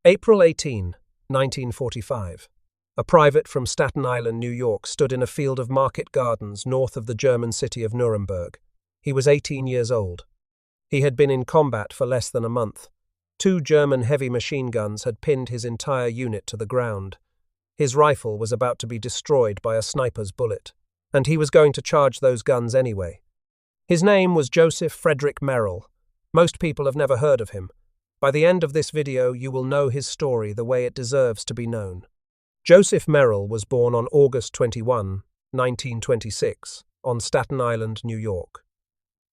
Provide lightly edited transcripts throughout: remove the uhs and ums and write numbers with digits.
April 18, 1945. A private from Staten Island, New York, stood in a field of market gardens north of the German city of Nuremberg. He was 18 years old. He had been in combat for less than a month. 2 German heavy machine guns had pinned his entire unit to the ground. His rifle was about to be destroyed by a sniper's bullet, and he was going to charge those guns anyway. His name was Joseph Frederick Merrell. Most people have never heard of him. By the end of this video, you will know his story the way it deserves to be known. Joseph Merrell was born on August 21, 1926, on Staten Island, New York.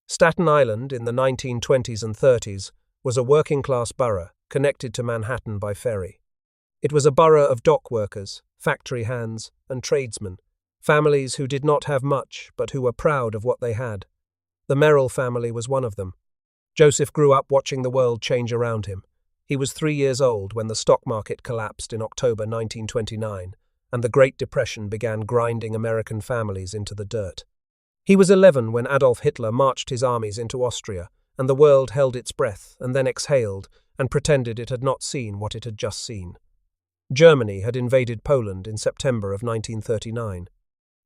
Staten Island, in the 1920s and 30s, was a working-class borough connected to Manhattan by ferry. It was a borough of dock workers, factory hands, and tradesmen, families who did not have much but who were proud of what they had. The Merrell family was one of them. Joseph grew up watching the world change around him. He was 3 years old when the stock market collapsed in October 1929, and the Great Depression began grinding American families into the dirt. He was 11 when Adolf Hitler marched his armies into Austria, and the world held its breath and then exhaled and pretended it had not seen what it had just seen. Germany had invaded Poland in September of 1939.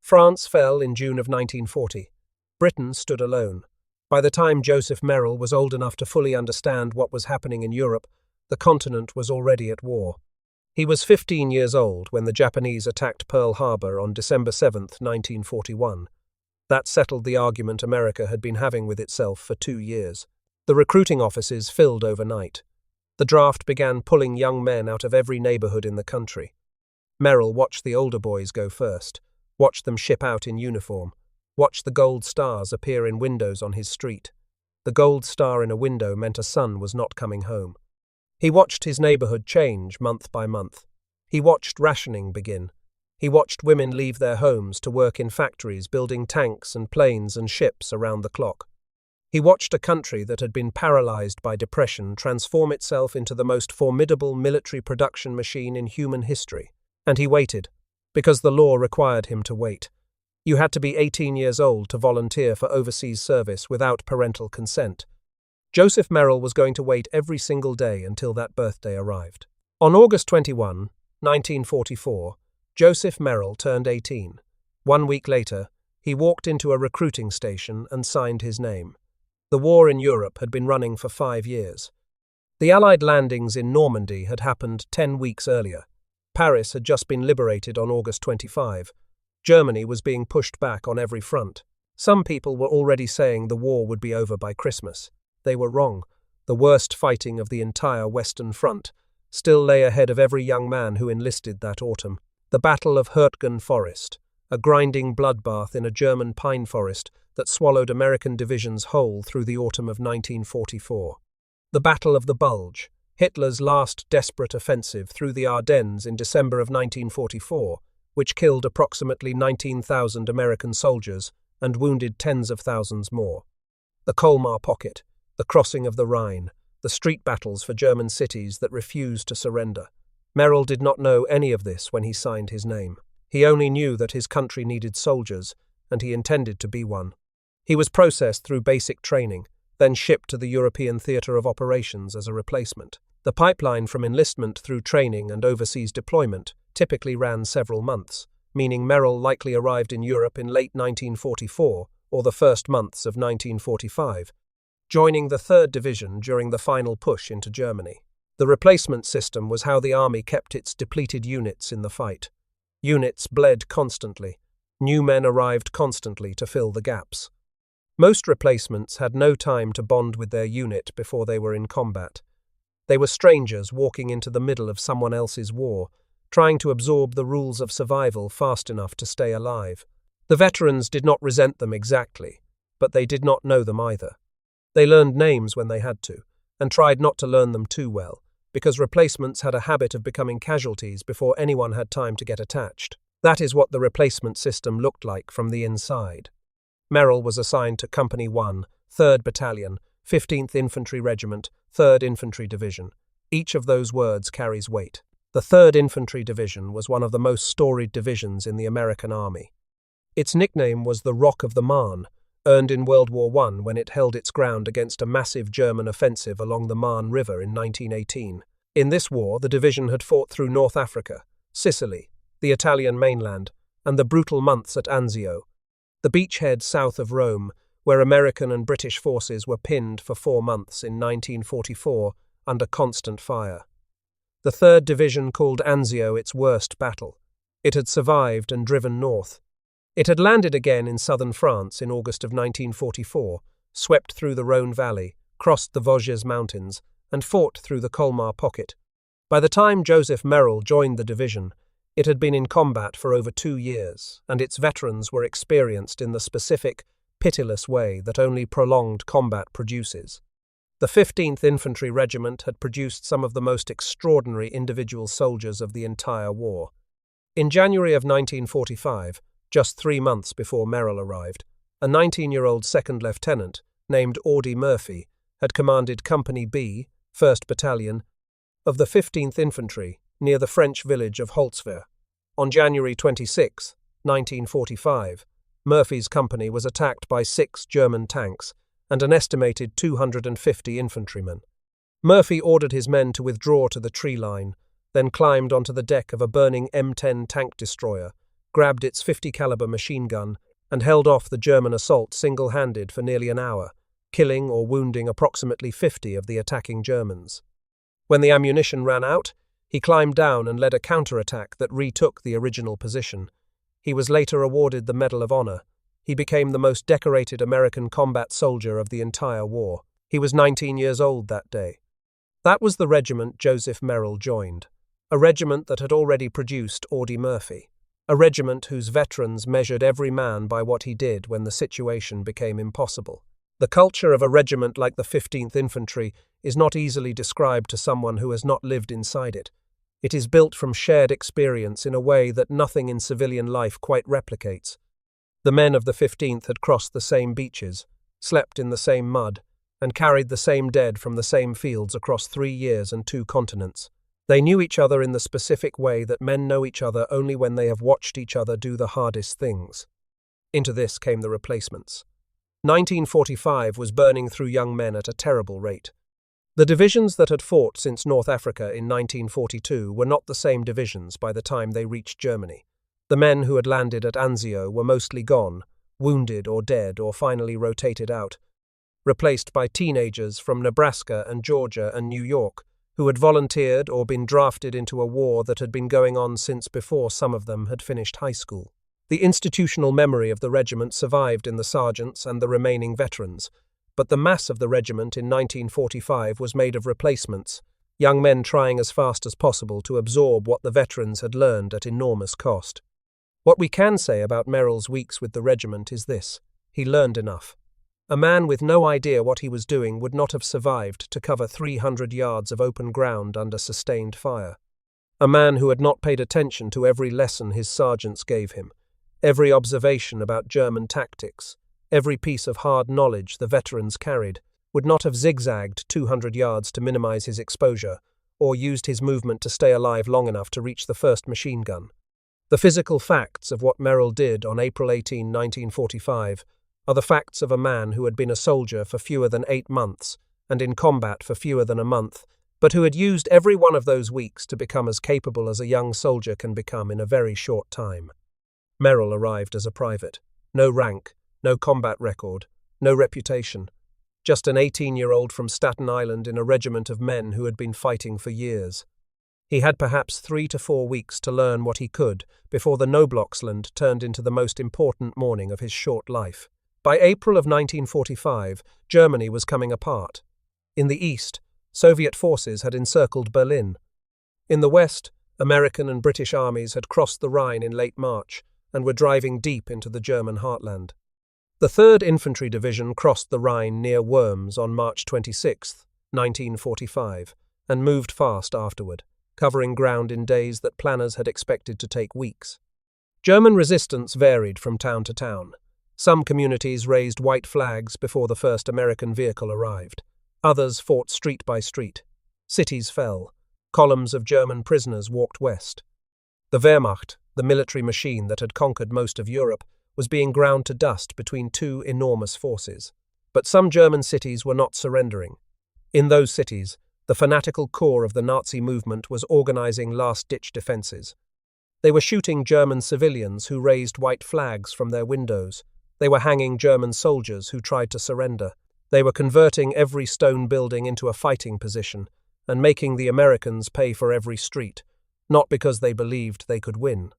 France fell in June of 1940. Britain stood alone. By the time Joseph Merrell was old enough to fully understand what was happening in Europe, the continent was already at war. He was 15 years old when the Japanese attacked Pearl Harbor on December 7, 1941. That settled the argument America had been having with itself for 2 years. The recruiting offices filled overnight. The draft began pulling young men out of every neighborhood in the country. Merrell watched the older boys go first, watched them ship out in uniform, watched the gold stars appear in windows on his street. The gold star in a window meant a son was not coming home. He watched his neighborhood change month by month. He watched rationing begin. He watched women leave their homes to work in factories building tanks and planes and ships around the clock. He watched a country that had been paralyzed by depression transform itself into the most formidable military production machine in human history. And he waited, because the law required him to wait. You had to be 18 years old to volunteer for overseas service without parental consent. Joseph Merrell was going to wait every single day until that birthday arrived. On August 21, 1944, Joseph Merrell turned 18. 1 week later, he walked into a recruiting station and signed his name. The war in Europe had been running for 5 years. The Allied landings in Normandy had happened 10 weeks earlier. Paris had just been liberated on August 25. Germany was being pushed back on every front. Some people were already saying the war would be over by Christmas. They were wrong. The worst fighting of the entire Western Front still lay ahead of every young man who enlisted that autumn. The Battle of Hurtgen Forest, a grinding bloodbath in a German pine forest that swallowed American divisions whole through the autumn of 1944. The Battle of the Bulge, Hitler's last desperate offensive through the Ardennes in December of 1944, which killed approximately 19,000 American soldiers and wounded tens of thousands more. The Colmar Pocket, the crossing of the Rhine, the street battles for German cities that refused to surrender. Merrell did not know any of this when he signed his name. He only knew that his country needed soldiers, and he intended to be one. He was processed through basic training, then shipped to the European Theatre of Operations as a replacement. The pipeline from enlistment through training and overseas deployment typically ran several months, meaning Merrell likely arrived in Europe in late 1944 or the first months of 1945, joining the 3rd Division during the final push into Germany. The replacement system was how the army kept its depleted units in the fight. Units bled constantly. New men arrived constantly to fill the gaps. Most replacements had no time to bond with their unit before they were in combat. They were strangers walking into the middle of someone else's war, trying to absorb the rules of survival fast enough to stay alive. The veterans did not resent them exactly, but they did not know them either. They learned names when they had to, and tried not to learn them too well, because replacements had a habit of becoming casualties before anyone had time to get attached. That is what the replacement system looked like from the inside. Merrell was assigned to Company 1, 3rd Battalion, 15th Infantry Regiment, 3rd Infantry Division. Each of those words carries weight. The 3rd Infantry Division was one of the most storied divisions in the American Army. Its nickname was the Rock of the Marne, earned in World War I when it held its ground against a massive German offensive along the Marne River in 1918. In this war, the division had fought through North Africa, Sicily, the Italian mainland, and the brutal months at Anzio, the beachhead south of Rome, where American and British forces were pinned for 4 months in 1944 under constant fire. The 3rd Division called Anzio its worst battle. It had survived and driven north. It had landed again in southern France in August of 1944, swept through the Rhône Valley, crossed the Vosges Mountains, and fought through the Colmar Pocket. By the time Joseph Merrell joined the division, it had been in combat for over 2 years, and its veterans were experienced in the specific, pitiless way that only prolonged combat produces. The 15th Infantry Regiment had produced some of the most extraordinary individual soldiers of the entire war. In January of 1945, just 3 months before Merrell arrived, a 19-year-old second lieutenant named Audie Murphy had commanded Company B, 1st Battalion, of the 15th Infantry near the French village of Holzwehr. On January 26, 1945, Murphy's company was attacked by 6 German tanks and an estimated 250 infantrymen. Murphy ordered his men to withdraw to the tree line, then climbed onto the deck of a burning M10 tank destroyer, grabbed its 50-caliber machine gun, and held off the German assault single-handed for nearly an hour, killing or wounding approximately 50 of the attacking Germans. When the ammunition ran out, he climbed down and led a counterattack that retook the original position. He was later awarded the Medal of Honor. He became the most decorated American combat soldier of the entire war. He was 19 years old that day. That was the regiment Joseph Merrell joined, a regiment that had already produced Audie Murphy, a regiment whose veterans measured every man by what he did when the situation became impossible. The culture of a regiment like the 15th Infantry is not easily described to someone who has not lived inside it. It is built from shared experience in a way that nothing in civilian life quite replicates. The men of the 15th had crossed the same beaches, slept in the same mud, and carried the same dead from the same fields across 3 years and 2 continents. They knew each other in the specific way that men know each other only when they have watched each other do the hardest things. Into this came the replacements. 1945 was burning through young men at a terrible rate. The divisions that had fought since North Africa in 1942 were not the same divisions by the time they reached Germany. The men who had landed at Anzio were mostly gone, wounded or dead or finally rotated out, replaced by teenagers from Nebraska and Georgia and New York, who had volunteered or been drafted into a war that had been going on since before some of them had finished high school. The institutional memory of the regiment survived in the sergeants and the remaining veterans, but the mass of the regiment in 1945 was made of replacements, young men trying as fast as possible to absorb what the veterans had learned at enormous cost. What we can say about Merrell's weeks with the regiment is this: he learned enough. A man with no idea what he was doing would not have survived to cover 300 yards of open ground under sustained fire. A man who had not paid attention to every lesson his sergeants gave him, every observation about German tactics, every piece of hard knowledge the veterans carried, would not have zigzagged 200 yards to minimize his exposure, or used his movement to stay alive long enough to reach the first machine gun. The physical facts of what Merrell did on April 18, 1945, are the facts of a man who had been a soldier for fewer than 8 months and in combat for fewer than a month, but who had used every one of those weeks to become as capable as a young soldier can become in a very short time. Merrell arrived as a private. No rank, no combat record, no reputation. Just an 18-year-old from Staten Island in a regiment of men who had been fighting for years. He had perhaps 3 to 4 weeks to learn what he could before the Nobloxland turned into the most important morning of his short life. By April of 1945, Germany was coming apart. In the east, Soviet forces had encircled Berlin. In the west, American and British armies had crossed the Rhine in late March and were driving deep into the German heartland. The 3rd Infantry Division crossed the Rhine near Worms on March 26, 1945, and moved fast afterward, covering ground in days that planners had expected to take weeks. German resistance varied from town to town. Some communities raised white flags before the first American vehicle arrived. Others fought street by street. Cities fell. Columns of German prisoners walked west. The Wehrmacht, the military machine that had conquered most of Europe, was being ground to dust between 2 enormous forces. But some German cities were not surrendering. In those cities, The fanatical core of the Nazi movement was organizing last-ditch defenses. They were shooting German civilians who raised white flags from their windows. They were hanging German soldiers who tried to surrender. They were converting every stone building into a fighting position and making the Americans pay for every street, not because they believed they could win.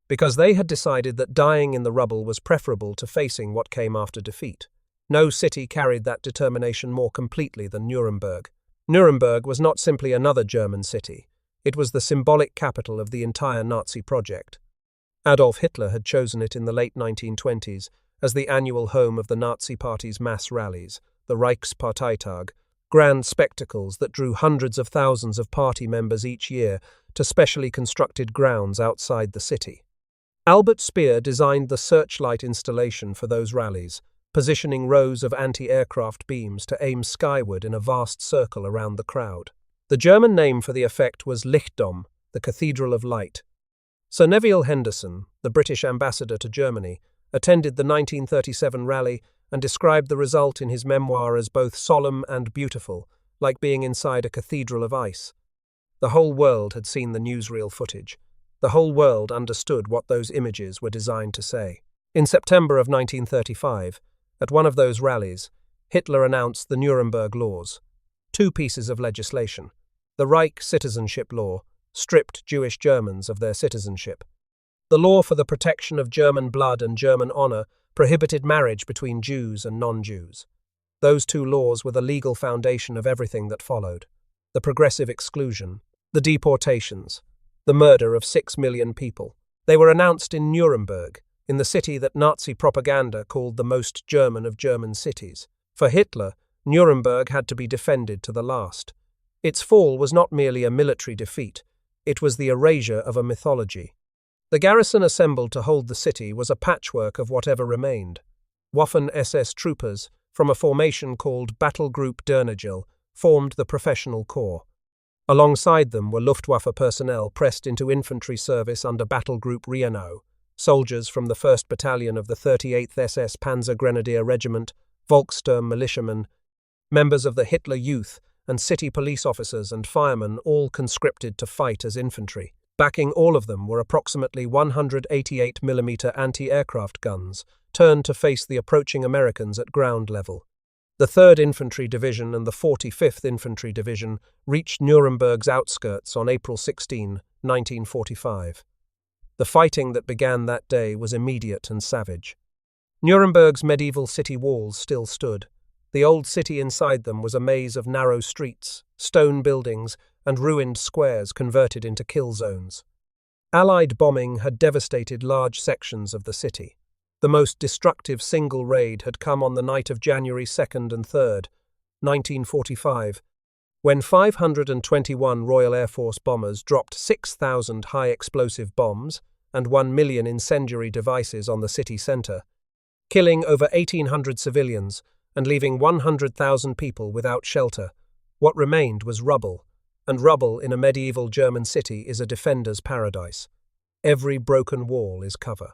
Because they had decided that dying in the rubble was preferable to facing what came after defeat. No city carried that determination more completely than Nuremberg. Nuremberg was not simply another German city. It was the symbolic capital of the entire Nazi project. Adolf Hitler had chosen it in the late 1920s as the annual home of the Nazi Party's mass rallies, the Reichsparteitag, grand spectacles that drew hundreds of thousands of party members each year to specially constructed grounds outside the city. Albert Speer designed the searchlight installation for those rallies, positioning rows of anti-aircraft beams to aim skyward in a vast circle around the crowd. The German name for the effect was Lichtdom, the Cathedral of Light. Sir Neville Henderson, the British ambassador to Germany, attended the 1937 rally and described the result in his memoir as both solemn and beautiful, like being inside a cathedral of ice. The whole world had seen the newsreel footage. The whole world understood what those images were designed to say. In September of 1935, at one of those rallies, Hitler announced the Nuremberg laws. Two pieces of legislation. The Reich Citizenship Law stripped Jewish Germans of their citizenship. The law for the protection of German blood and German honor prohibited marriage between Jews and non-Jews. Those two laws were the legal foundation of everything that followed. The progressive exclusion, the deportations, the murder of 6 million people. They were announced in Nuremberg, in the city that Nazi propaganda called the most German of German cities. For Hitler, Nuremberg had to be defended to the last. Its fall was not merely a military defeat, it was the erasure of a mythology. The garrison assembled to hold the city was a patchwork of whatever remained. Waffen-SS troopers, from a formation called Battle Group Dernigel, formed the professional corps. Alongside them were Luftwaffe personnel pressed into infantry service under Battle Group Renault, soldiers from the 1st Battalion of the 38th SS Panzer Grenadier Regiment, Volkssturm militiamen, members of the Hitler Youth, and city police officers and firemen all conscripted to fight as infantry. Backing all of them were approximately 188mm anti-aircraft guns, turned to face the approaching Americans at ground level. The 3rd Infantry Division and the 45th Infantry Division reached Nuremberg's outskirts on April 16, 1945. The fighting that began that day was immediate and savage. Nuremberg's medieval city walls still stood. The old city inside them was a maze of narrow streets, stone buildings, and ruined squares converted into kill zones. Allied bombing had devastated large sections of the city. The most destructive single raid had come on the night of January 2nd and 3rd, 1945, when 521 Royal Air Force bombers dropped 6,000 high-explosive bombs and 1 million incendiary devices on the city centre, killing over 1,800 civilians and leaving 100,000 people without shelter. What remained was rubble, and rubble in a medieval German city is a defender's paradise. Every broken wall is cover.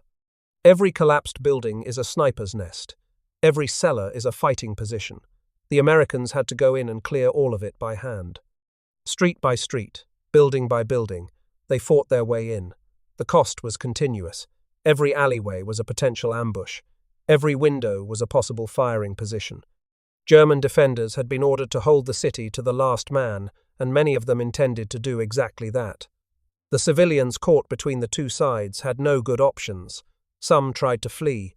Every collapsed building is a sniper's nest. Every cellar is a fighting position. The Americans had to go in and clear all of it by hand. Street by street, building by building, they fought their way in. The cost was continuous. Every alleyway was a potential ambush. Every window was a possible firing position. German defenders had been ordered to hold the city to the last man, and many of them intended to do exactly that. The civilians caught between the two sides had no good options. Some tried to flee.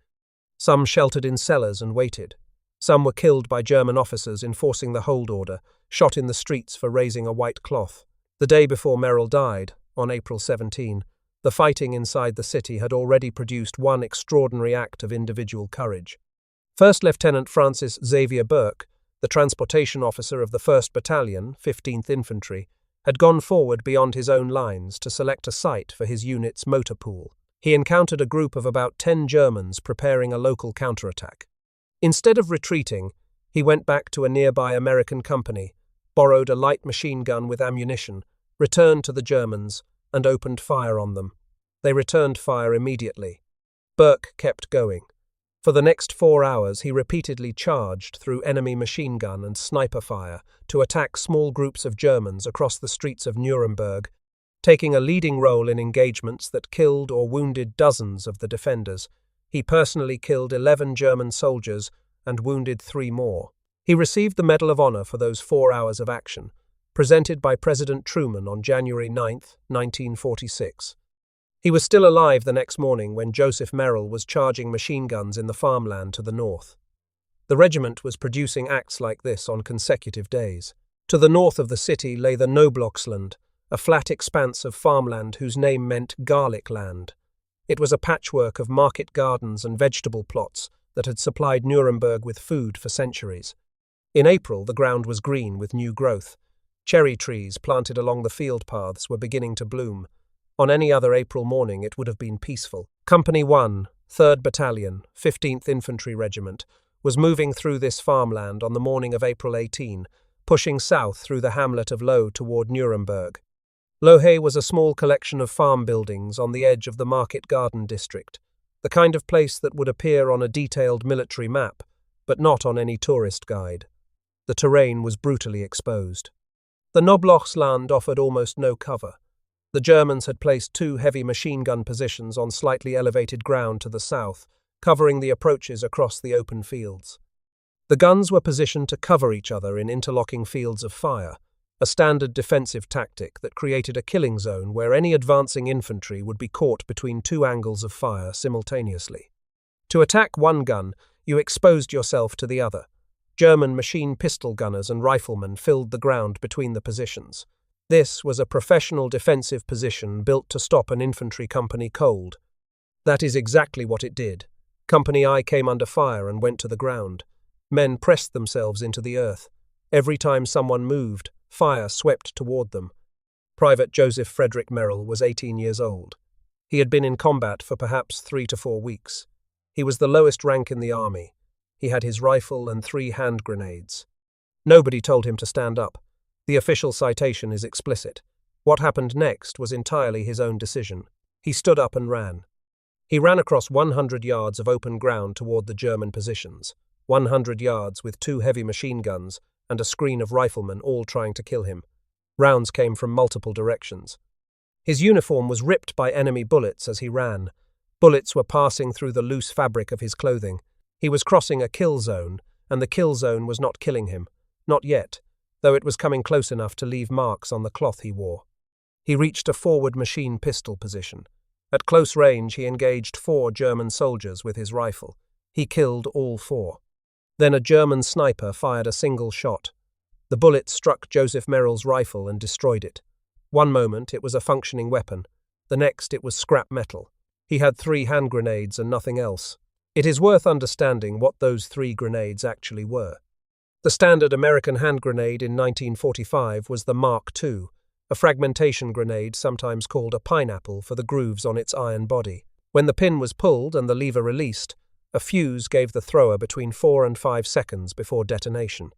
Some sheltered in cellars and waited. Some were killed by German officers enforcing the hold order, shot in the streets for raising a white cloth. The day before Merrell died, on April 17, the fighting inside the city had already produced one extraordinary act of individual courage. First Lieutenant Francis Xavier Burke, the transportation officer of the 1st Battalion, 15th Infantry, had gone forward beyond his own lines to select a site for his unit's motor pool. He encountered a group of about 10 Germans preparing a local counterattack. Instead of retreating, he went back to a nearby American company, borrowed a light machine gun with ammunition, returned to the Germans, and opened fire on them. They returned fire immediately. Burke kept going. For the next 4 hours, he repeatedly charged through enemy machine gun and sniper fire to attack small groups of Germans across the streets of Nuremberg, taking a leading role in engagements that killed or wounded dozens of the defenders. He personally killed 11 German soldiers and wounded 3 more. He received the Medal of Honor for those 4 hours of action, presented by President Truman on January 9, 1946. He was still alive the next morning when Joseph Merrell was charging machine guns in the farmland to the north. The regiment was producing acts like this on consecutive days. To the north of the city lay the Noblochsland, a flat expanse of farmland whose name meant garlic land. It was a patchwork of market gardens and vegetable plots that had supplied Nuremberg with food for centuries. In April, the ground was green with new growth. Cherry trees planted along the field paths were beginning to bloom. On any other April morning, it would have been peaceful. Company 1, 3rd Battalion, 15th Infantry Regiment, was moving through this farmland on the morning of April 18, pushing south through the hamlet of Lohe toward Nuremberg. Lohe was a small collection of farm buildings on the edge of the market garden district, the kind of place that would appear on a detailed military map, but not on any tourist guide. The terrain was brutally exposed. The Noblochsland offered almost no cover. The Germans had placed 2 heavy machine gun positions on slightly elevated ground to the south, covering the approaches across the open fields. The guns were positioned to cover each other in interlocking fields of fire, a standard defensive tactic that created a killing zone where any advancing infantry would be caught between 2 angles of fire simultaneously. To attack one gun, you exposed yourself to the other. German machine pistol gunners and riflemen filled the ground between the positions. This was a professional defensive position built to stop an infantry company cold. That is exactly what it did. Company I came under fire and went to the ground. Men pressed themselves into the earth. Every time someone moved, fire swept toward them. Private Joseph Frederick Merrell was 18 years old. He had been in combat for perhaps 3 to 4 weeks. He was the lowest rank in the army. He had his rifle and 3 hand grenades. Nobody told him to stand up. The official citation is explicit. What happened next was entirely his own decision. He stood up and ran. He ran across 100 yards of open ground toward the German positions. 100 yards with 2 heavy machine guns and a screen of riflemen all trying to kill him. Rounds came from multiple directions. His uniform was ripped by enemy bullets as he ran. Bullets were passing through the loose fabric of his clothing. He was crossing a kill zone, and the kill zone was not killing him. Not yet, though it was coming close enough to leave marks on the cloth he wore. He reached a forward machine pistol position. At close range, he engaged 4 German soldiers with his rifle. He killed all 4. Then a German sniper fired a single shot. The bullet struck Joseph Merrell's rifle and destroyed it. One moment it was a functioning weapon. The next it was scrap metal. He had 3 hand grenades and nothing else. It is worth understanding what those 3 grenades actually were. The standard American hand grenade in 1945 was the Mark II, a fragmentation grenade sometimes called a pineapple for the grooves on its iron body. When the pin was pulled and the lever released, a fuse gave the thrower between 4 and 5 seconds before detonation.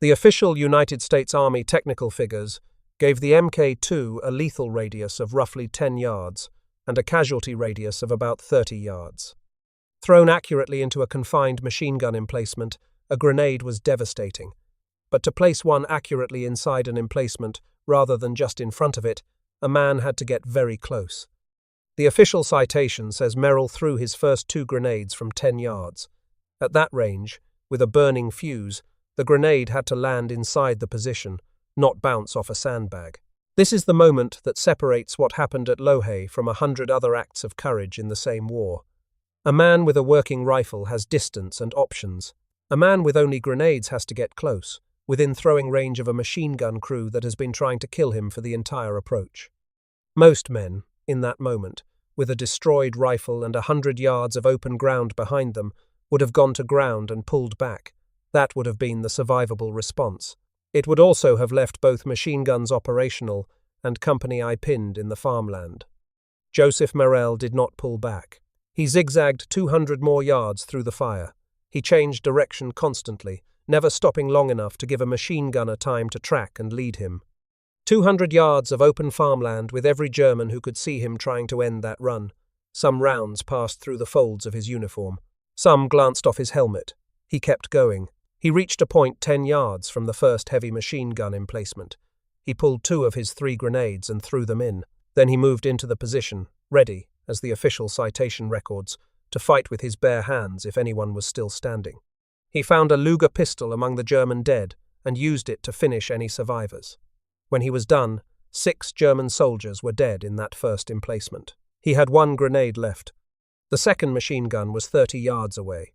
The official United States Army technical figures gave the Mk2 a lethal radius of roughly 10 yards and a casualty radius of about 30 yards. Thrown accurately into a confined machine gun emplacement, a grenade was devastating. But to place one accurately inside an emplacement, rather than just in front of it, a man had to get very close. The official citation says Merrell threw his first 2 grenades from 10 yards. At that range, with a burning fuse, the grenade had to land inside the position, not bounce off a sandbag. This is the moment that separates what happened at Lohe from 100 other acts of courage in the same war. A man with a working rifle has distance and options. A man with only grenades has to get close, within throwing range of a machine gun crew that has been trying to kill him for the entire approach. Most men, in that moment, with a destroyed rifle and 100 yards of open ground behind them, would have gone to ground and pulled back. That would have been the survivable response. It would also have left both machine guns operational and Company I pinned in the farmland. Joseph Merrell did not pull back. He zigzagged 200 more yards through the fire. He changed direction constantly, never stopping long enough to give a machine gunner time to track and lead him. 200 yards of open farmland with every German who could see him trying to end that run. Some rounds passed through the folds of his uniform. Some glanced off his helmet. He kept going. He reached a point 10 yards from the first heavy machine gun emplacement. He pulled 2 of his 3 grenades and threw them in. Then he moved into the position, ready, as the official citation records, to fight with his bare hands if anyone was still standing. He found a Luger pistol among the German dead and used it to finish any survivors. When he was done, 6 German soldiers were dead in that first emplacement. He had 1 grenade left. The second machine gun was 30 yards away.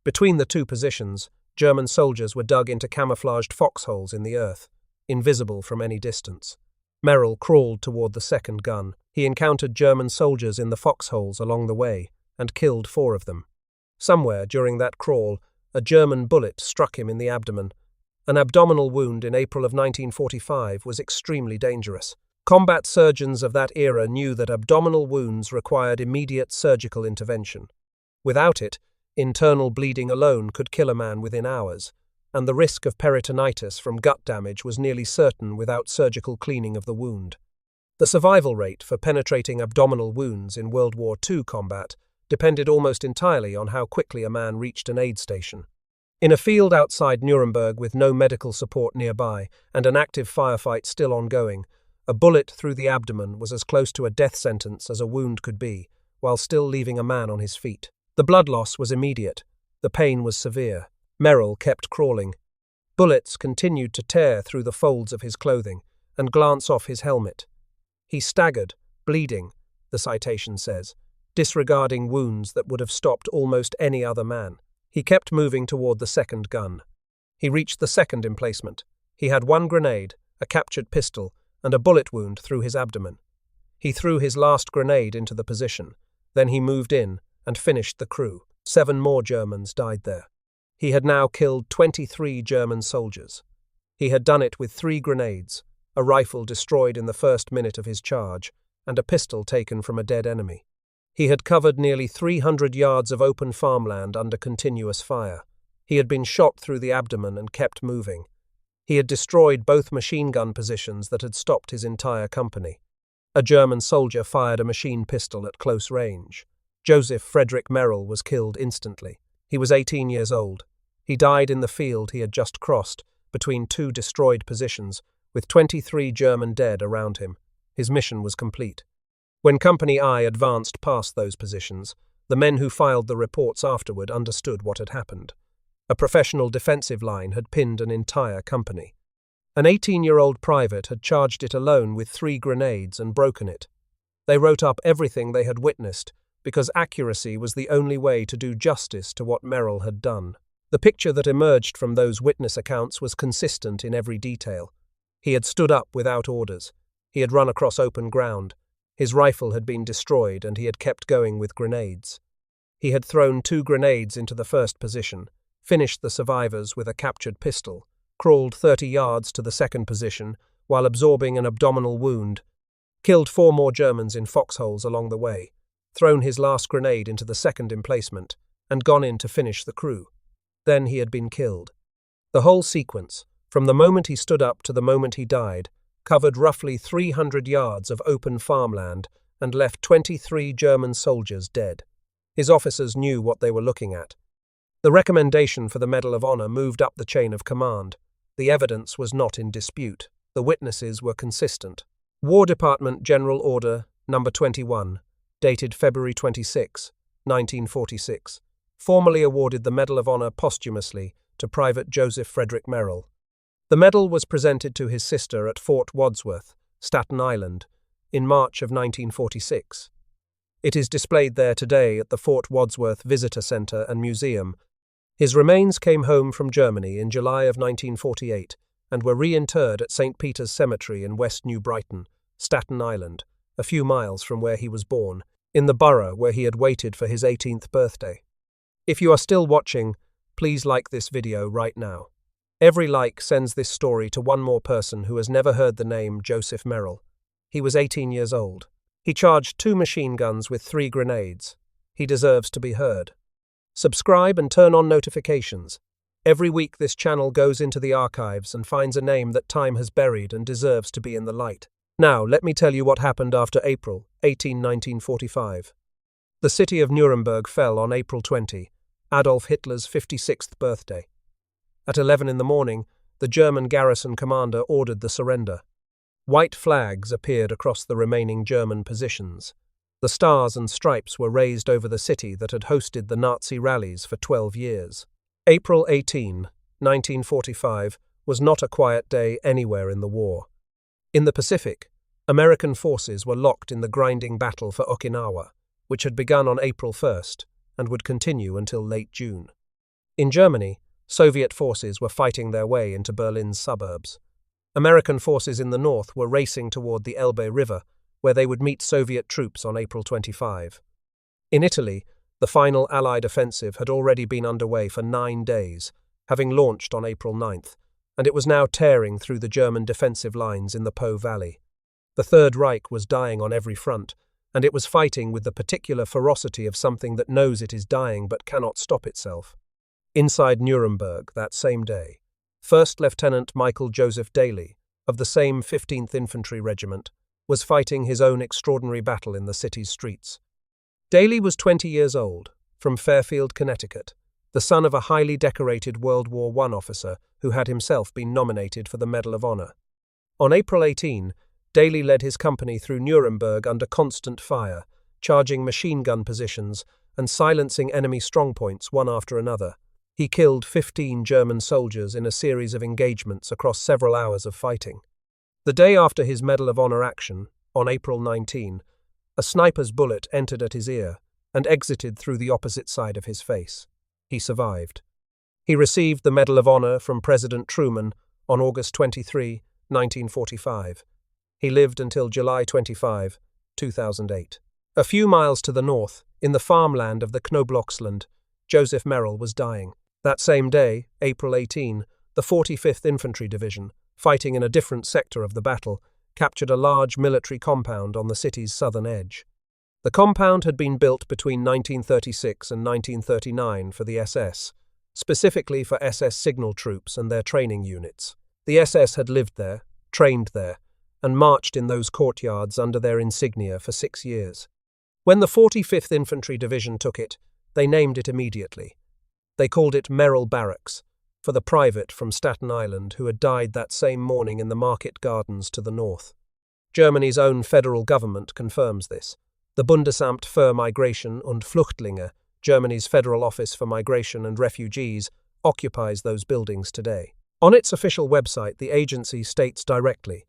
Between the 2 positions, German soldiers were dug into camouflaged foxholes in the earth, invisible from any distance. Merrell crawled toward the second gun. He encountered German soldiers in the foxholes along the way and killed 4 of them. Somewhere during that crawl, a German bullet struck him in the abdomen. An abdominal wound in April of 1945 was extremely dangerous. Combat surgeons of that era knew that abdominal wounds required immediate surgical intervention. Without it, internal bleeding alone could kill a man within hours, and the risk of peritonitis from gut damage was nearly certain without surgical cleaning of the wound. The survival rate for penetrating abdominal wounds in World War II combat depended almost entirely on how quickly a man reached an aid station. In a field outside Nuremberg with no medical support nearby and an active firefight still ongoing, a bullet through the abdomen was as close to a death sentence as a wound could be, while still leaving a man on his feet. The blood loss was immediate. The pain was severe. Merrell kept crawling. Bullets continued to tear through the folds of his clothing and glance off his helmet. He staggered, bleeding, the citation says, disregarding wounds that would have stopped almost any other man. He kept moving toward the second gun. He reached the second emplacement. He had 1 grenade, a captured pistol, and a bullet wound through his abdomen. He threw his last grenade into the position. Then he moved in and finished the crew. 7 more Germans died there. He had now killed 23 German soldiers. He had done it with 3 grenades, a rifle destroyed in the first minute of his charge, and a pistol taken from a dead enemy. He had covered nearly 300 yards of open farmland under continuous fire. He had been shot through the abdomen and kept moving. He had destroyed both machine gun positions that had stopped his entire company. A German soldier fired a machine pistol at close range. Joseph Frederick Merrell was killed instantly. He was 18 years old. He died in the field he had just crossed, between 2 destroyed positions, with 23 German dead around him. His mission was complete. When Company I advanced past those positions, the men who filed the reports afterward understood what had happened. A professional defensive line had pinned an entire company. An 18-year-old private had charged it alone with 3 grenades and broken it. They wrote up everything they had witnessed, because accuracy was the only way to do justice to what Merrell had done. The picture that emerged from those witness accounts was consistent in every detail. He had stood up without orders. He had run across open ground. His rifle had been destroyed and he had kept going with grenades. He had thrown 2 grenades into the first position, finished the survivors with a captured pistol, crawled 30 yards to the second position while absorbing an abdominal wound, killed 4 more Germans in foxholes along the way, thrown his last grenade into the second emplacement, and gone in to finish the crew. Then he had been killed. The whole sequence, from the moment he stood up to the moment he died, covered roughly 300 yards of open farmland and left 23 German soldiers dead. His officers knew what they were looking at. The recommendation for the Medal of Honor moved up the chain of command. The evidence was not in dispute. The witnesses were consistent. War Department General Order No. 21, dated February 26, 1946, formally awarded the Medal of Honor posthumously to Private Joseph Frederick Merrell. The medal was presented to his sister at Fort Wadsworth, Staten Island, in March of 1946. It is displayed there today at the Fort Wadsworth Visitor Center and Museum. His remains came home from Germany in July of 1948 and were reinterred at St. Peter's Cemetery in West New Brighton, Staten Island, a few miles from where he was born, in the borough where he had waited for his 18th birthday. If you are still watching, please like this video right now. Every like sends this story to one more person who has never heard the name Joseph Merrell. He was 18 years old. He charged 2 machine guns with 3 grenades. He deserves to be heard. Subscribe and turn on notifications. Every week this channel goes into the archives and finds a name that time has buried and deserves to be in the light. Now, let me tell you what happened after April 18, 1945. The city of Nuremberg fell on April 20, Adolf Hitler's 56th birthday. At 11 in the morning, the German garrison commander ordered the surrender. White flags appeared across the remaining German positions. The stars and stripes were raised over the city that had hosted the Nazi rallies for 12 years. April 18, 1945, was not a quiet day anywhere in the war. In the Pacific, American forces were locked in the grinding battle for Okinawa, which had begun on April 1st and would continue until late June. In Germany, Soviet forces were fighting their way into Berlin's suburbs. American forces in the north were racing toward the Elbe River, where they would meet Soviet troops on April 25. In Italy, the final Allied offensive had already been underway for 9 days, having launched on April 9th, and it was now tearing through the German defensive lines in the Po Valley. The Third Reich was dying on every front, and it was fighting with the particular ferocity of something that knows it is dying but cannot stop itself. Inside Nuremberg that same day, First Lieutenant Michael Joseph Daly, of the same 15th Infantry Regiment, was fighting his own extraordinary battle in the city's streets. Daly was 20 years old, from Fairfield, Connecticut, the son of a highly decorated World War I officer who had himself been nominated for the Medal of Honor. On April 18, Daly led his company through Nuremberg under constant fire, charging machine gun positions and silencing enemy strongpoints one after another. He killed 15 German soldiers in a series of engagements across several hours of fighting. The day after his Medal of Honor action, on April 19, a sniper's bullet entered at his ear and exited through the opposite side of his face. He survived. He received the Medal of Honor from President Truman on August 23, 1945. He lived until July 25, 2008. A few miles to the north, in the farmland of the Knoblauchsland, Joseph Merrell was dying. That same day, April 18, the 45th Infantry Division, fighting in a different sector of the battle, captured a large military compound on the city's southern edge. The compound had been built between 1936 and 1939 for the SS, specifically for SS signal troops and their training units. The SS had lived there, trained there, and marched in those courtyards under their insignia for 6 years. When the 45th Infantry Division took it, they named it immediately. They called it Merrell Barracks, for the private from Staten Island who had died that same morning in the market gardens to the north. Germany's own federal government confirms this. The Bundesamt für Migration und Flüchtlinge, Germany's Federal Office for Migration and Refugees, occupies those buildings today. On its official website, the agency states directly,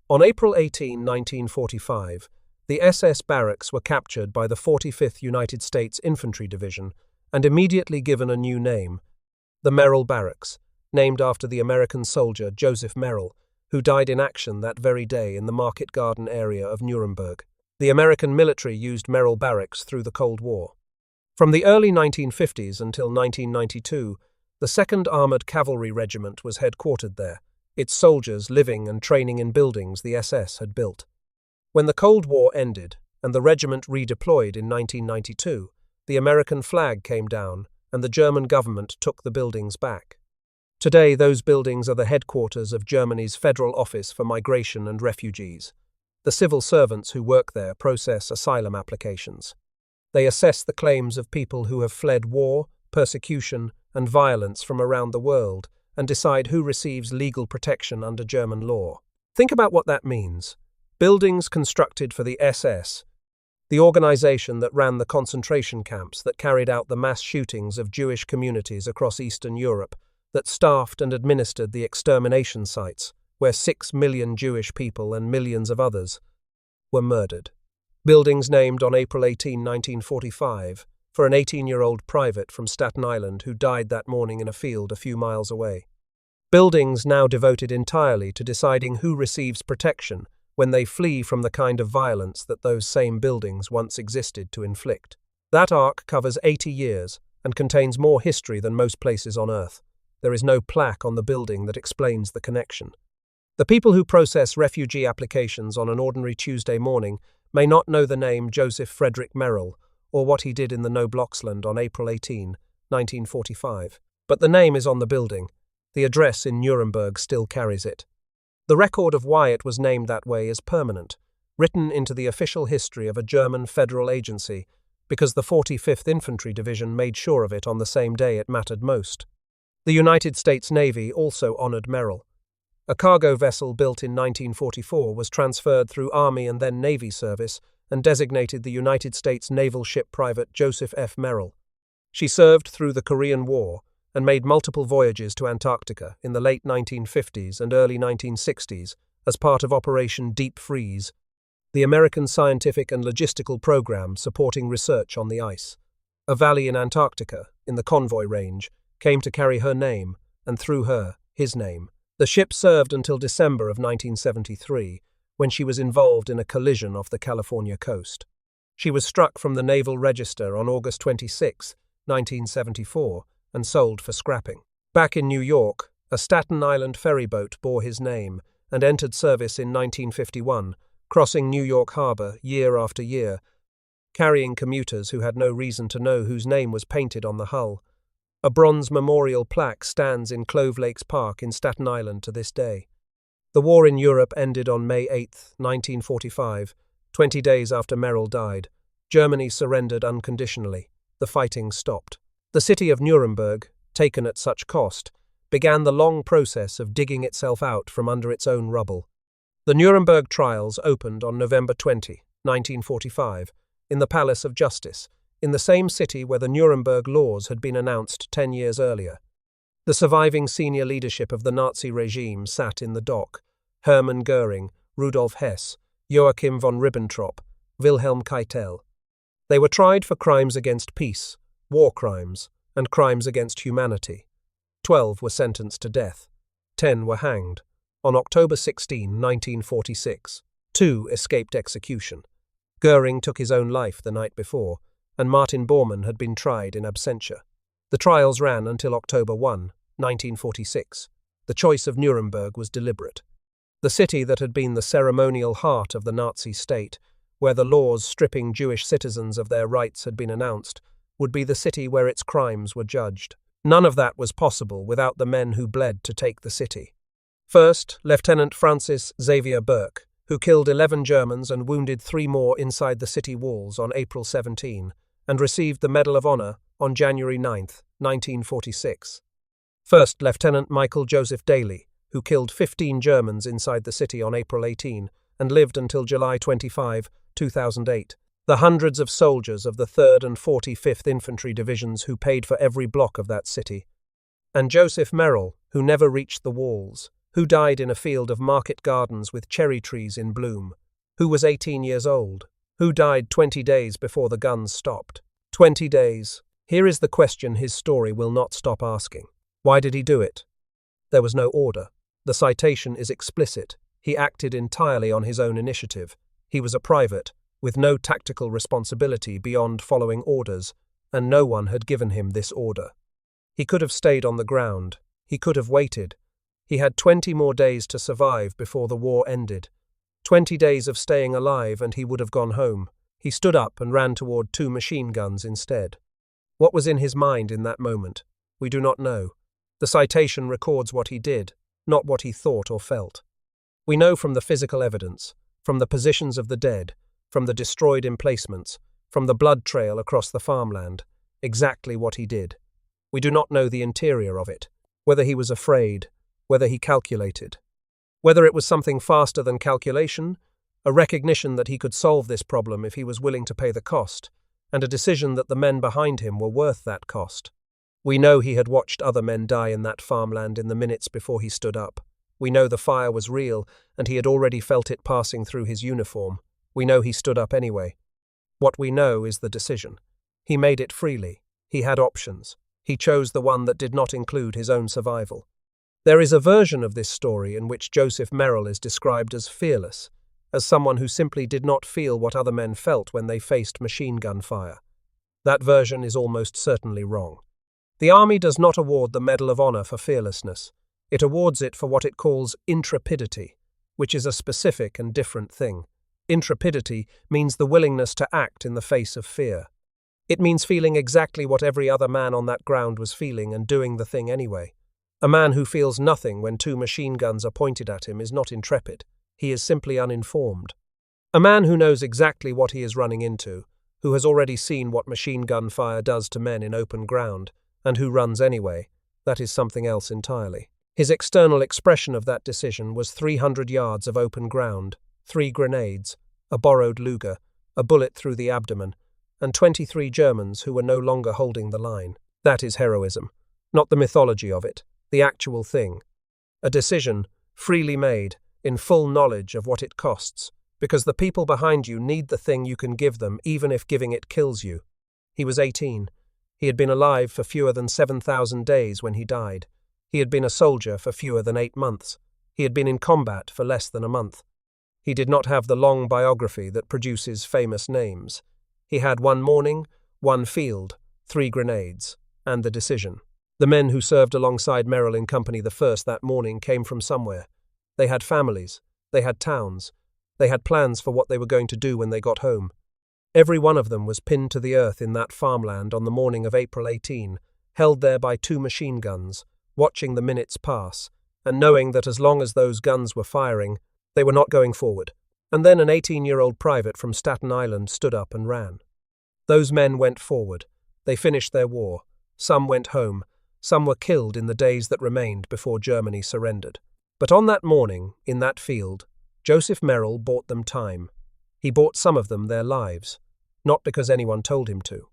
on April 18, 1945, the SS barracks were captured by the 45th United States Infantry Division and immediately given a new name, the Merrell Barracks, named after the American soldier Joseph Merrell, who died in action that very day in the Market Garden area of Nuremberg. The American military used Merrell Barracks through the Cold War. From the early 1950s until 1992, the 2nd Armored Cavalry Regiment was headquartered there, its soldiers living and training in buildings the SS had built. When the Cold War ended and the regiment redeployed in 1992, the American flag came down and the German government took the buildings back. Today, those buildings are the headquarters of Germany's Federal Office for Migration and Refugees. The civil servants who work there process asylum applications. They assess the claims of people who have fled war, persecution, and violence from around the world and decide who receives legal protection under German law. Think about what that means. Buildings constructed for the SS, the organization that ran the concentration camps that carried out the mass shootings of Jewish communities across Eastern Europe, that staffed and administered the extermination sites where 6 million Jewish people and millions of others were murdered. Buildings named on April 18, 1945, for an 18-year-old private from Staten Island who died that morning in a field a few miles away. Buildings now devoted entirely to deciding who receives protection when they flee from the kind of violence that those same buildings once existed to inflict. That arc covers 80 years and contains more history than most places on Earth. There is no plaque on the building that explains the connection. The people who process refugee applications on an ordinary Tuesday morning may not know the name Joseph Frederick Merrell or what he did in the Knoblauchsland on April 18, 1945. But the name is on the building. The address in Nuremberg still carries it. The record of why it was named that way is permanent, written into the official history of a German federal agency because the 45th Infantry Division made sure of it on the same day it mattered most. The United States Navy also honored Merrell. A cargo vessel built in 1944 was transferred through Army and then Navy service and designated the United States Naval Ship Private Joseph F. Merrell. She served through the Korean War and made multiple voyages to Antarctica in the late 1950s and early 1960s as part of Operation Deep Freeze, the American scientific and logistical program supporting research on the ice. A valley in Antarctica, in the Convoy Range, came to carry her name, and through her, his name. The ship served until December of 1973, when she was involved in a collision off the California coast. She was struck from the Naval Register on August 26, 1974, and sold for scrapping. Back in New York, a Staten Island ferry boat bore his name and entered service in 1951, crossing New York Harbor year after year, carrying commuters who had no reason to know whose name was painted on the hull. A bronze memorial plaque stands in Clove Lakes Park in Staten Island to this day. The war in Europe ended on May 8, 1945, 20 days after Merrell died. Germany surrendered unconditionally. The fighting stopped. The city of Nuremberg, taken at such cost, began the long process of digging itself out from under its own rubble. The Nuremberg trials opened on November 20, 1945, in the Palace of Justice, in the same city where the Nuremberg laws had been announced 10 years earlier. The surviving senior leadership of the Nazi regime sat in the dock: Hermann Göring, Rudolf Hess, Joachim von Ribbentrop, Wilhelm Keitel. They were tried for crimes against peace, war crimes, and crimes against humanity. 12 were sentenced to death. 10 were hanged. On October 16, 1946, 2 escaped execution. Göring took his own life the night before, and Martin Bormann had been tried in absentia. The trials ran until October 1, 1946. The choice of Nuremberg was deliberate. The city that had been the ceremonial heart of the Nazi state, where the laws stripping Jewish citizens of their rights had been announced, would be the city where its crimes were judged. None of that was possible without the men who bled to take the city. First, Lieutenant Francis Xavier Burke, who killed 11 Germans and wounded 3 more inside the city walls on April 17, and received the Medal of Honor on January 9, 1946. First, Lieutenant Michael Joseph Daly, who killed 15 Germans inside the city on April 18 and lived until July 25, 2008. The hundreds of soldiers of the 3rd and 45th Infantry Divisions who paid for every block of that city. And Joseph Merrell, who never reached the walls, who died in a field of market gardens with cherry trees in bloom, who was 18 years old, who died 20 days before the guns stopped. 20 days. Here is the question his story will not stop asking. Why did he do it? There was no order. The citation is explicit. He acted entirely on his own initiative. He was a private, with no tactical responsibility beyond following orders, and no one had given him this order. He could have stayed on the ground. He could have waited. He had 20 more days to survive before the war ended. 20 days of staying alive and he would have gone home. He stood up and ran toward 2 machine guns instead. What was in his mind in that moment? We do not know. The citation records what he did, not what he thought or felt. We know from the physical evidence, from the positions of the dead, from the destroyed emplacements, from the blood trail across the farmland, exactly what he did. We do not know the interior of it, whether he was afraid, whether he calculated, whether it was something faster than calculation, a recognition that he could solve this problem if he was willing to pay the cost, and a decision that the men behind him were worth that cost. We know he had watched other men die in that farmland in the minutes before he stood up. We know the fire was real, and he had already felt it passing through his uniform. We know he stood up anyway. What we know is the decision. He made it freely. He had options. He chose the one that did not include his own survival. There is a version of this story in which Joseph Merrell is described as fearless, as someone who simply did not feel what other men felt when they faced machine gun fire. That version is almost certainly wrong. The Army does not award the Medal of Honor for fearlessness. It awards it for what it calls intrepidity, which is a specific and different thing. Intrepidity means the willingness to act in the face of fear. It means feeling exactly what every other man on that ground was feeling and doing the thing anyway. A man who feels nothing when 2 machine guns are pointed at him is not intrepid. He is simply uninformed. A man who knows exactly what he is running into, who has already seen what machine gun fire does to men in open ground, and who runs anyway. That is something else entirely. His external expression of that decision was 300 yards of open ground, 3 grenades, a borrowed Luger, a bullet through the abdomen, and 23 Germans who were no longer holding the line. That is heroism. Not the mythology of it, the actual thing. A decision, freely made, in full knowledge of what it costs, because the people behind you need the thing you can give them, even if giving it kills you. He was 18. He had been alive for fewer than 7,000 days when he died. He had been a soldier for fewer than 8 months. He had been in combat for less than a month. He did not have the long biography that produces famous names. He had 1 morning, 1 field, 3 grenades, and the decision. The men who served alongside Merrell in Company the 1st that morning came from somewhere. They had families, they had towns, they had plans for what they were going to do when they got home. Every one of them was pinned to the earth in that farmland on the morning of April 18, held there by 2 machine guns, watching the minutes pass, and knowing that as long as those guns were firing, they were not going forward. And then an 18-year-old private from Staten Island stood up and ran. Those men went forward. They finished their war. Some went home. Some were killed in the days that remained before Germany surrendered. But on that morning, in that field, Joseph Merrell bought them time. He bought some of them their lives, not because anyone told him to.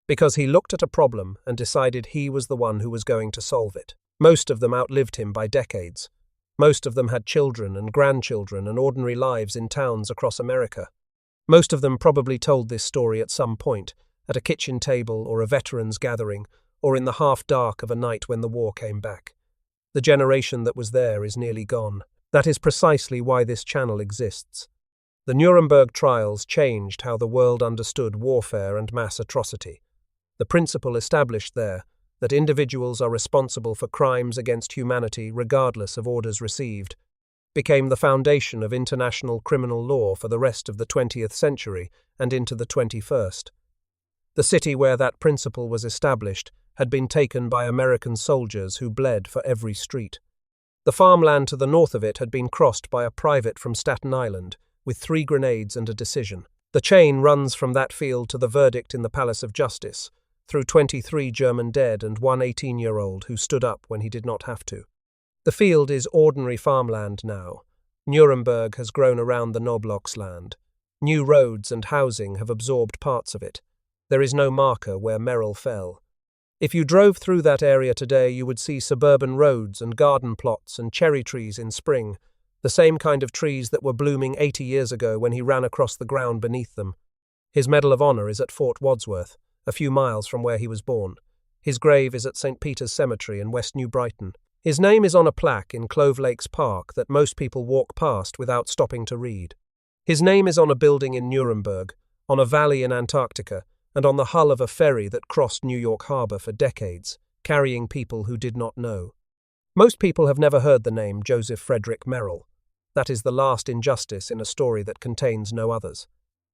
Because he looked at a problem and decided he was the one who was going to solve it. Most of them outlived him by decades. Most of them had children and grandchildren and ordinary lives in towns across America. Most of them probably told this story at some point, at a kitchen table or a veterans gathering, or in the half-dark of a night when the war came back. The generation that was there is nearly gone. That is precisely why this channel exists. The Nuremberg trials changed how the world understood warfare and mass atrocity. The principle established there, that individuals are responsible for crimes against humanity regardless of orders received, became the foundation of international criminal law for the rest of the 20th century and into the 21st. The city where that principle was established had been taken by American soldiers who bled for every street. The farmland to the north of it had been crossed by a private from Staten Island, with 3 grenades and a decision. The chain runs from that field to the verdict in the Palace of Justice, through 23 German dead and 1 18-year-old who stood up when he did not have to. The field is ordinary farmland now. Nuremberg has grown around the Knoblauchsland. New roads and housing have absorbed parts of it. There is no marker where Merrell fell. If you drove through that area today, you would see suburban roads and garden plots and cherry trees in spring, the same kind of trees that were blooming 80 years ago when he ran across the ground beneath them. His Medal of Honor is at Fort Wadsworth, a few miles from where he was born. His grave is at St. Peter's Cemetery in West New Brighton. His name is on a plaque in Clove Lakes Park that most people walk past without stopping to read. His name is on a building in Nuremberg, on a valley in Antarctica, and on the hull of a ferry that crossed New York Harbor for decades, carrying people who did not know. Most people have never heard the name Joseph Frederick Merrell. That is the last injustice in a story that contains no others.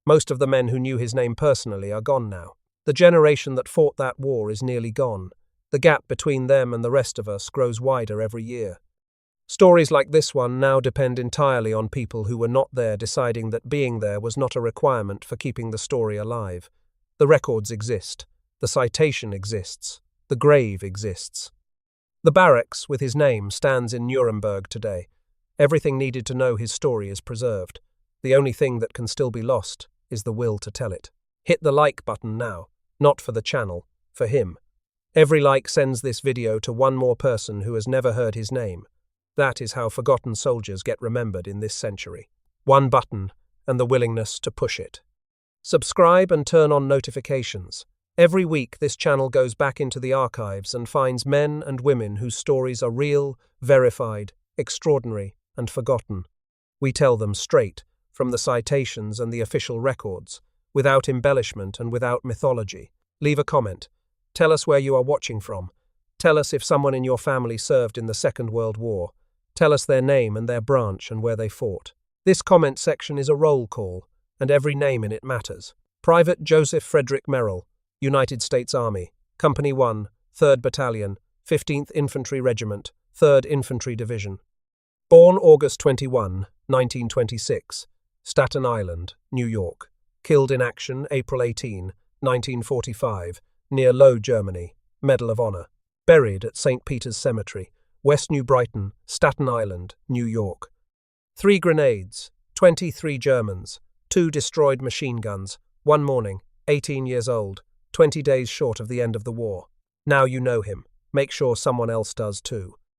Most of the men who knew his name personally are gone now. The generation that fought that war is nearly gone. The gap between them and the rest of us grows wider every year. Stories like this one now depend entirely on people who were not there deciding that being there was not a requirement for keeping the story alive. The records exist. The citation exists. The grave exists. The barracks with his name stands in Nuremberg today. Everything needed to know his story is preserved. The only thing that can still be lost is the will to tell it. Hit the like button now, not for the channel, for him. Every like sends this video to one more person who has never heard his name. That is how forgotten soldiers get remembered in this century. One button and the willingness to push it. Subscribe and turn on notifications. Every week this channel goes back into the archives and finds men and women whose stories are real, verified, extraordinary, and forgotten. We tell them straight, from the citations and the official records, without embellishment and without mythology. Leave a comment. Tell us where you are watching from. Tell us if someone in your family served in the Second World War. Tell us their name and their branch and where they fought. This comment section is a roll call, and every name in it matters. Private Joseph Frederick Merrell, United States Army, Company 1, 3rd Battalion, 15th Infantry Regiment, 3rd Infantry Division. Born August 21, 1926, Staten Island, New York. Killed in action April 18, 1945, near Low, Germany. Medal of Honor. Buried at St. Peter's Cemetery, West New Brighton, Staten Island, New York. 3 grenades, 23 Germans, 2 destroyed machine guns, 1 morning, 18 years old, 20 days short of the end of the war. Now you know him. Make sure someone else does too.